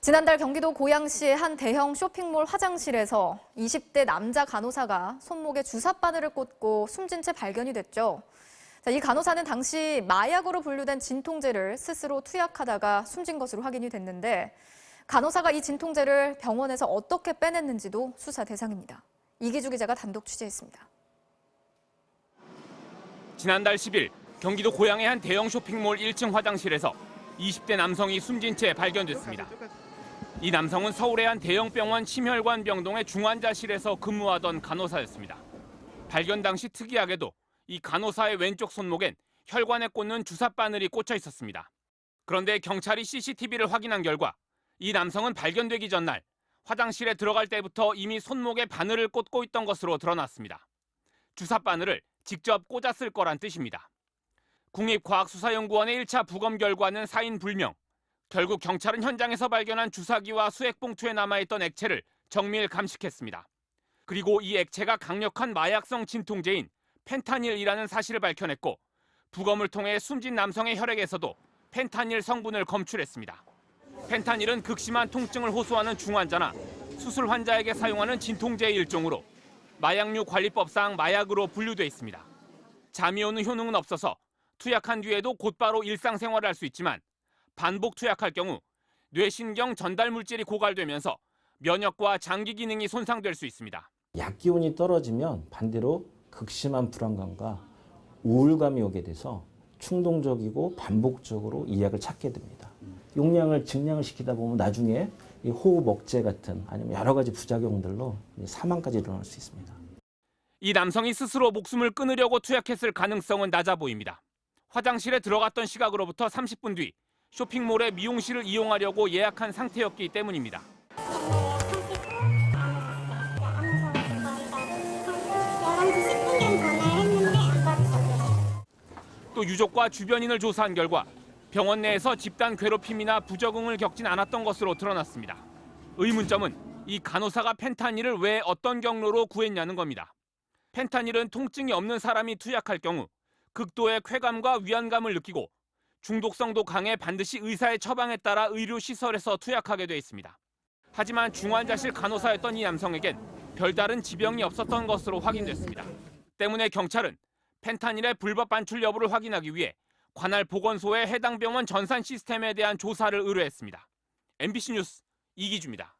지난달 경기도 고양시의 한 대형 쇼핑몰 화장실에서 20대 남자 간호사가 손목에 주사 바늘을 꽂고 숨진 채 발견이 됐죠. 이 간호사는 당시 마약으로 분류된 진통제를 스스로 투약하다가 숨진 것으로 확인이 됐는데 간호사가 이 진통제를 병원에서 어떻게 빼냈는지도 수사 대상입니다. 이기주 기자가 단독 취재했습니다. 지난달 10일 경기도 고양의 한 대형 쇼핑몰 1층 화장실에서 20대 남성이 숨진 채 발견됐습니다. 이 남성은 서울의 한 대형 병원 심혈관 병동의 중환자실에서 근무하던 간호사였습니다. 발견 당시 특이하게도 이 간호사의 왼쪽 손목엔 혈관에 꽂는 주사 바늘이 꽂혀 있었습니다. 그런데 경찰이 CCTV를 확인한 결과 이 남성은 발견되기 전날 화장실에 들어갈 때부터 이미 손목에 바늘을 꽂고 있던 것으로 드러났습니다. 주사 바늘을 직접 꽂았을 거란 뜻입니다. 국립과학수사연구원의 1차 부검 결과는 사인 불명. 결국 경찰은 현장에서 발견한 주사기와 수액봉투에 남아있던 액체를 정밀 감식했습니다. 그리고 이 액체가 강력한 마약성 진통제인 펜타닐이라는 사실을 밝혀냈고 부검을 통해 숨진 남성의 혈액에서도 펜타닐 성분을 검출했습니다. 펜타닐은 극심한 통증을 호소하는 중환자나 수술 환자에게 사용하는 진통제의 일종으로 마약류 관리법상 마약으로 분류돼 있습니다. 잠이 오는 효능은 없어서 투약한 뒤에도 곧바로 일상생활을 할 수 있지만 반복 투약할 경우 뇌신경 전달 물질이 고갈되면서 면역과 장기 기능이 손상될 수 있습니다. 약 기운이 떨어지면 반대로 극심한 불안감과 우울감이 오게 돼서 충동적이고 반복적으로 이 약을 찾게 됩니다. 용량을 증량을 시키다 보면 나중에 이 호흡 억제 같은 아니면 여러 가지 부작용들로 사망까지 일어날 수 있습니다. 이 남성이 스스로 목숨을 끊으려고 투약했을 가능성은 낮아 보입니다. 화장실에 들어갔던 시각으로부터 30분 뒤 쇼핑몰의 미용실을 이용하려고 예약한 상태였기 때문입니다. 또 유족과 주변인을 조사한 결과 병원 내에서 집단 괴롭힘이나 부적응을 겪진 않았던 것으로 드러났습니다. 의문점은 이 간호사가 펜타닐을 왜 어떤 경로로 구했냐는 겁니다. 펜타닐은 통증이 없는 사람이 투약할 경우 극도의 쾌감과 위안감을 느끼고 중독성도 강해 반드시 의사의 처방에 따라 의료시설에서 투약하게 돼 있습니다. 하지만 중환자실 간호사였던 이 남성에겐 별다른 지병이 없었던 것으로 확인됐습니다. 때문에 경찰은 펜타닐의 불법 반출 여부를 확인하기 위해 관할 보건소에 해당 병원 전산 시스템에 대한 조사를 의뢰했습니다. MBC 뉴스 이기주입니다.